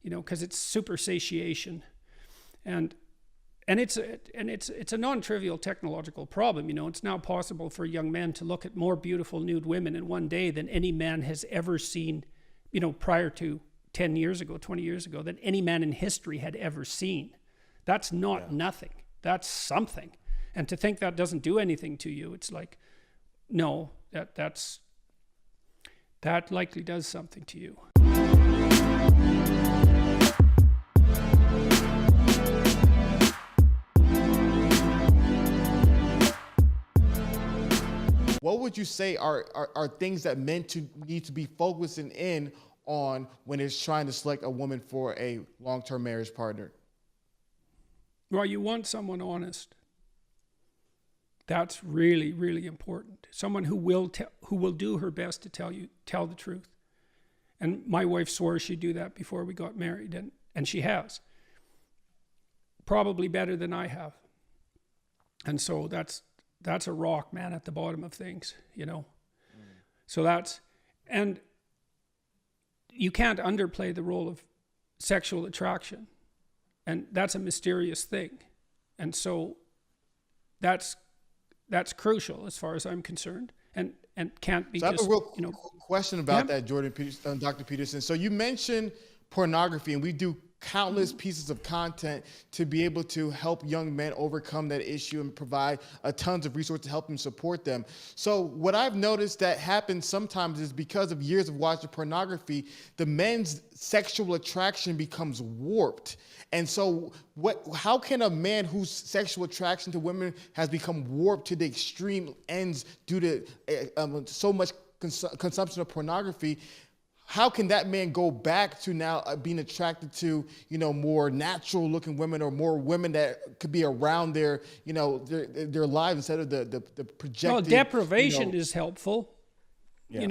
because it's super satiation. And it's a non-trivial technological problem. It's now possible for young men to look at more beautiful nude women in one day than any man has ever seen, prior to 10 years ago, 20 years ago, than any man in history had ever seen. That's not nothing. That's something. And to think that doesn't do anything to you, it's like, no, that likely does something to you. What would you say are things that men need to be focusing in on when it's trying to select a woman for a long-term marriage partner? Well, you want someone honest. That's really, really important. Someone who will do her best to tell the truth. And my wife swore she'd do that before we got married, and she has. Probably better than I have. And so that's a rock, man, at the bottom of things, So and you can't underplay the role of sexual attraction. And that's a mysterious thing. And so that's crucial as far as I'm concerned, and can't be. So just, I have a real question about that, Dr. Peterson. So you mentioned pornography, and we do countless pieces of content to be able to help young men overcome that issue and provide tons of resources to help them support them. So what I've noticed that happens sometimes is because of years of watching pornography, the men's sexual attraction becomes warped. And so how can a man whose sexual attraction to women has become warped to the extreme ends due to so much consumption of pornography, how can that man go back to now being attracted to, more natural looking women, or more women that could be around their lives instead of the projected? Well, deprivation is helpful. Yeah.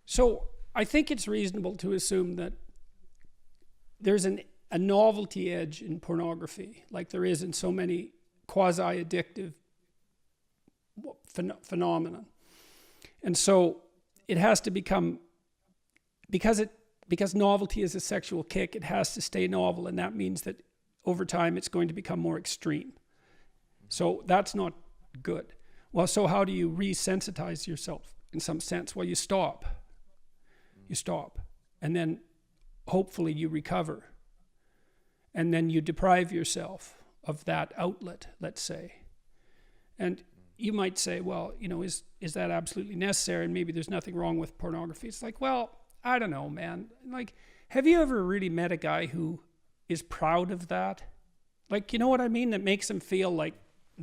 So I think it's reasonable to assume that there's a novelty edge in pornography, like there is in so many quasi-addictive phenomena. And so it has to become, because novelty is a sexual kick, it has to stay novel, and that means that over time it's going to become more extreme. So that's not good. Well, so how do you resensitize yourself in some sense? Well, you stop. And then hopefully you recover. And then you deprive yourself of that outlet, let's say. And you might say, well, is that absolutely necessary? And maybe there's nothing wrong with pornography. It's like, well, I don't know, man. Like, have you ever really met a guy who is proud of that? Like, you know what I mean? That makes him feel like,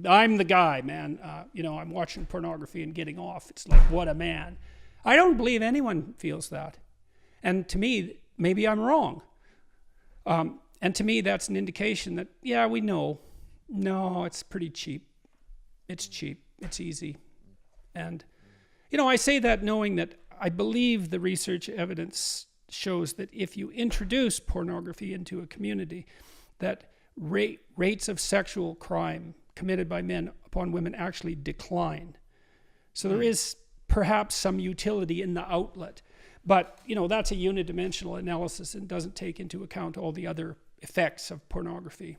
I'm the guy, man. I'm watching pornography and getting off. It's like, what a man. I don't believe anyone feels that. And to me, maybe I'm wrong. And to me, that's an indication that, yeah, we know. No, it's pretty cheap. It's cheap. It's easy. And, I say that knowing that I believe the research evidence shows that if you introduce pornography into a community, that rates of sexual crime committed by men upon women actually decline. So there is perhaps some utility in the outlet. But, that's a unidimensional analysis and doesn't take into account all the other effects of pornography.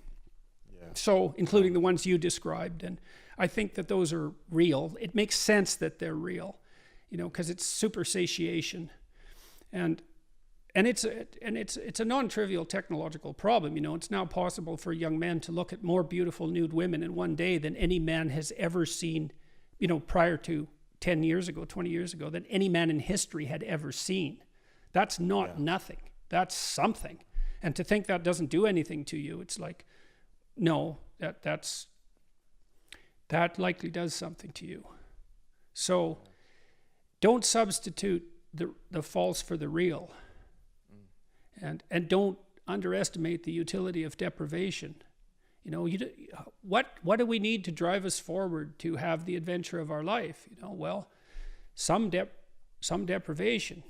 Yeah. So, including the ones you described. And I think that those are real. It makes sense that they're real, because it's super satiation. And it's a non-trivial technological problem. It's now possible for young men to look at more beautiful nude women in one day than any man has ever seen, prior to 10 years ago, 20 years ago, than any man in history had ever seen. That's not nothing. That's something. And to think that doesn't do anything to you, it's like, no, that likely does something to you. So don't substitute the false for the real. And don't underestimate the utility of deprivation. What do we need to drive us forward to have the adventure of our life? Well, some deprivation,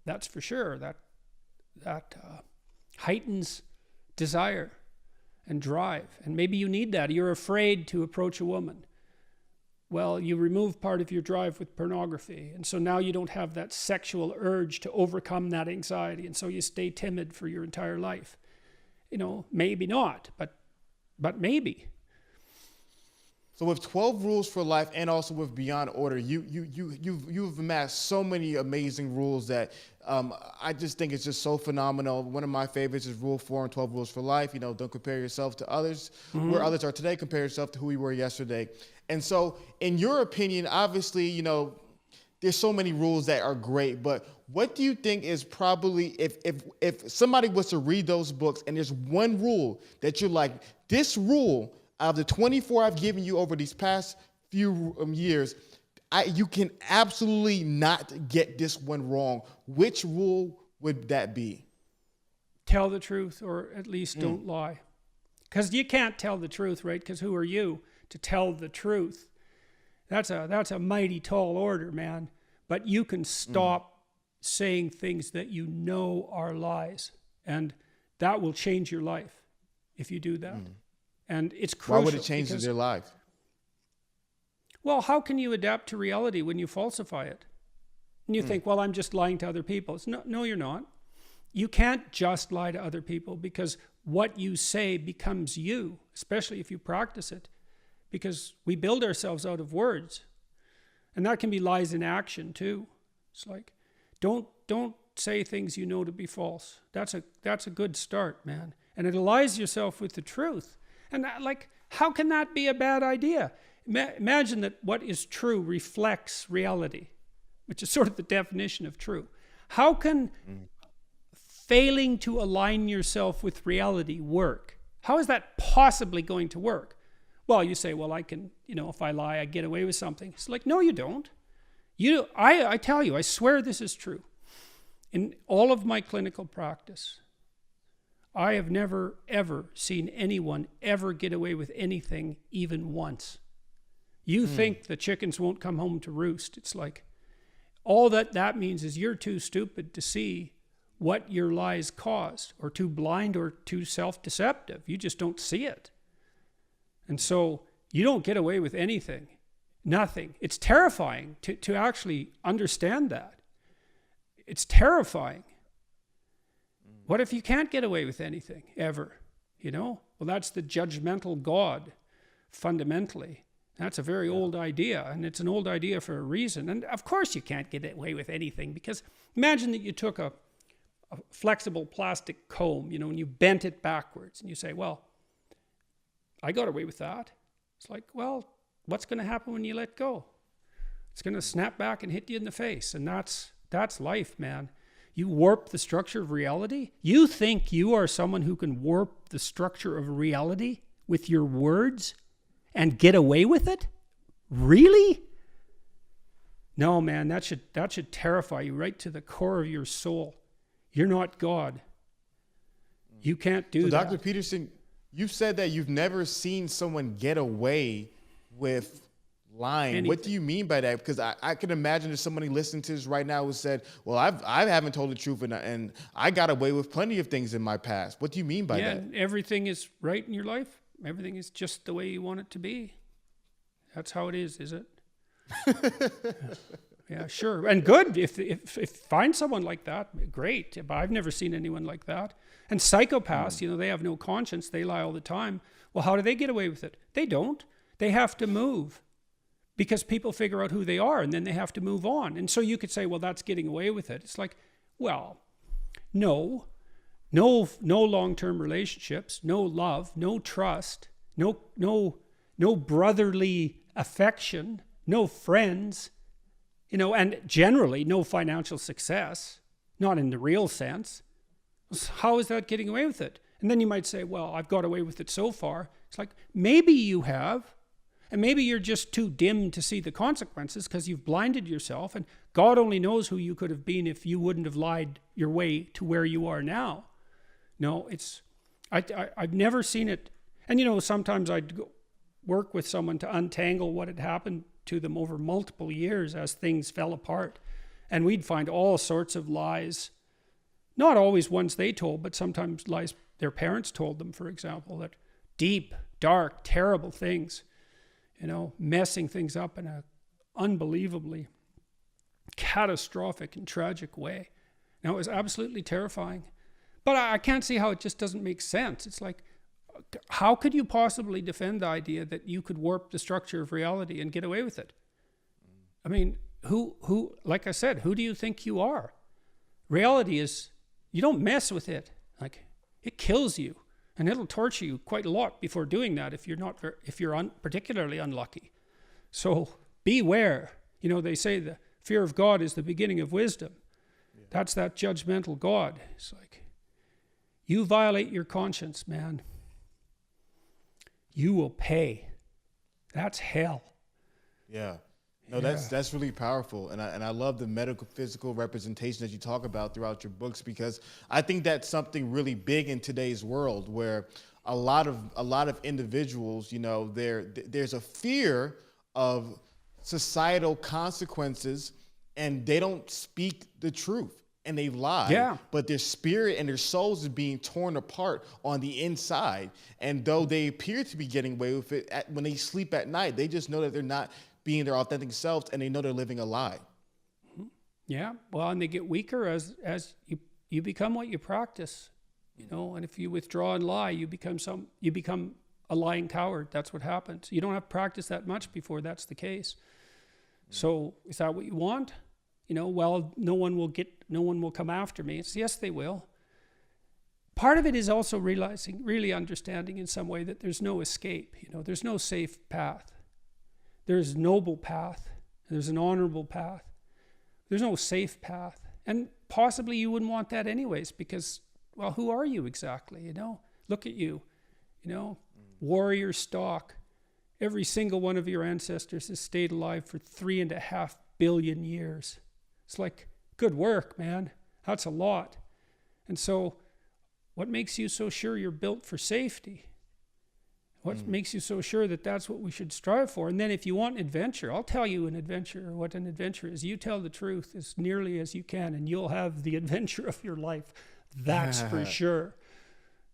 that's for sure. That heightens desire and drive, and maybe you need that. You're afraid to approach a woman. Well, you remove part of your drive with pornography. And so now you don't have that sexual urge to overcome that anxiety. And so you stay timid for your entire life. Maybe not, but maybe. So with 12 rules for life and also with Beyond Order, you've amassed so many amazing rules that I just think it's just so phenomenal. One of my favorites is Rule 4 and 12 Rules for Life. Don't compare yourself to others. Where others are today, compare yourself to who you were yesterday. And so in your opinion, obviously, there's so many rules that are great, but what do you think is probably, if somebody was to read those books and there's one rule that you're like, this rule out of the 24 I've given you over these past few years, you can absolutely not get this one wrong. Which rule would that be? Tell the truth, or at least don't lie. Because you can't tell the truth, right? Because who are you to tell the truth? That's a mighty tall order, man. But you can stop saying things that you know are lies. And that will change your life if you do that. And it's crucial. Why would it change their life? Well, how can you adapt to reality when you falsify it? And you think, well, I'm just lying to other people. No, you're not. You can't just lie to other people, because what you say becomes you, especially if you practice it, because we build ourselves out of words. And that can be lies in action too. It's like, don't say things you know to be false. That's a good start, man. And it allies yourself with the truth. And how can that be a bad idea? Imagine that what is true reflects reality, which is sort of the definition of true. How can failing to align yourself with reality work? How is that possibly going to work? Well, you say, well, I can, if I lie, I get away with something. It's like, no, you don't. I tell you, I swear this is true. In all of my clinical practice, I have never, ever seen anyone ever get away with anything even once. You think the chickens won't come home to roost. It's like, all that means is you're too stupid to see what your lies caused, or too blind or too self-deceptive. You just don't see it. And so you don't get away with anything, nothing. It's terrifying to actually understand that. It's terrifying. What if you can't get away with anything, ever? Well, that's the judgmental God, fundamentally. That's a very old idea, and it's an old idea for a reason. And of course you can't get away with anything, because imagine that you took a flexible plastic comb, and you bent it backwards, and you say, well, I got away with that. It's like, well, what's going to happen when you let go? It's going to snap back and hit you in the face, and that's life, man. You warp the structure of reality. You think you are someone who can warp the structure of reality with your words and get away with it? Really? No, man, that should terrify you right to the core of your soul. You're not God. You can't do that. Dr. Peterson, you've said that you've never seen someone get away with lying. Anything. What do you mean by that? Because I can imagine if somebody listening to this right now who said, well, I haven't told the truth and I got away with plenty of things in my past. What do you mean by that? And everything is right in your life. Everything is just the way you want it to be. That's how it is it? Yeah, sure. And good. If find someone like that, great. But I've never seen anyone like that. And psychopaths, they have no conscience. They lie all the time. Well, how do they get away with it? They don't. They have to move, because people figure out who they are, and then they have to move on. And so you could say, well, that's getting away with it. It's like, well, no long-term relationships, no love, no trust, no brotherly affection, no friends, and generally no financial success, not in the real sense. How is that getting away with it? And then you might say, well, I've got away with it so far. It's like, maybe you have, and maybe you're just too dim to see the consequences because you've blinded yourself, and God only knows who you could have been if you wouldn't have lied your way to where you are now. No, I've never seen it. And, sometimes I'd work with someone to untangle what had happened to them over multiple years as things fell apart. And we'd find all sorts of lies, not always ones they told, but sometimes lies their parents told them, for example, that deep, dark, terrible things. messing things up in a unbelievably catastrophic and tragic way. Now, it was absolutely terrifying. But I can't see how it just doesn't make sense. It's like, how could you possibly defend the idea that you could warp the structure of reality and get away with it? I mean, who, like I said, who do you think you are? Reality is, you don't mess with it. Like, it kills you, and it'll torture you quite a lot before doing that if you're particularly unlucky. So beware. They say the fear of God is the beginning of wisdom. Yeah. That's that judgmental God. It's like, you violate your conscience, man, you will pay. That's hell. Yeah. No, that's really powerful, and I love the medical physical representation that you talk about throughout your books, because I think that's something really big in today's world, where a lot of individuals, there's a fear of societal consequences, and they don't speak the truth, and they lie. Yeah. But their spirit and their souls is being torn apart on the inside, and though they appear to be getting away with it, when they sleep at night, they just know that they're not being their authentic selves, and they know they're living a lie. Yeah, well, and they get weaker as you become what you practice, and if you withdraw and lie, you become a lying coward. That's what happens. You don't have to practice that much before that's the case. So is that what you want? Well, no one will come after me. It's, yes, they will. Part of it is also really understanding in some way that there's no escape. There's no safe path. There's a noble path. There's an honorable path. There's no safe path. And possibly you wouldn't want that anyways, because, well, who are you exactly? Look at you, warrior stock. Every single one of your ancestors has stayed alive for 3.5 billion years. It's like, good work, man. That's a lot. And so what makes you so sure you're built for safety? What makes you so sure that that's what we should strive for? And then if you want adventure, I'll tell you what an adventure is. You tell the truth as nearly as you can, and you'll have the adventure of your life. That's for sure.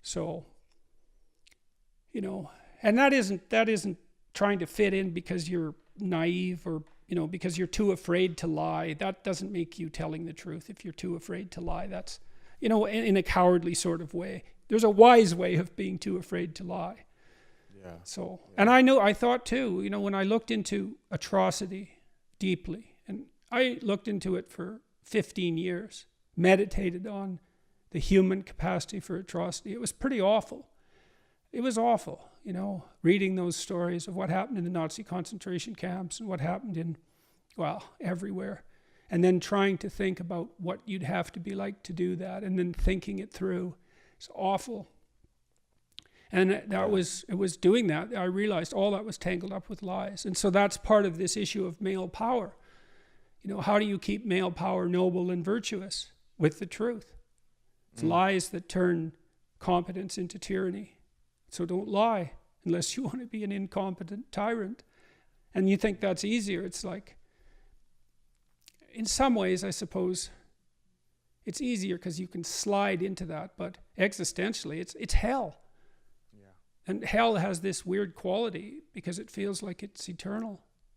So, and that isn't trying to fit in because you're naive or, because you're too afraid to lie. That doesn't make you telling the truth if you're too afraid to lie. That's, in a cowardly sort of way. There's a wise way of being too afraid to lie. Yeah. So, and I thought too, when I looked into atrocity deeply, and I looked into it for 15 years, meditated on the human capacity for atrocity. It was pretty awful. It was awful, reading those stories of what happened in the Nazi concentration camps and what happened everywhere. And then trying to think about what you'd have to be like to do that, and then thinking it through. It's awful. And it was doing that. I realized all that was tangled up with lies. And so that's part of this issue of male power. How do you keep male power noble and virtuous? With the truth. It's lies that turn competence into tyranny. So don't lie unless you want to be an incompetent tyrant. And you think that's easier. It's like, in some ways, I suppose, it's easier because you can slide into that. But existentially, it's hell. And hell has this weird quality because it feels like it's eternal.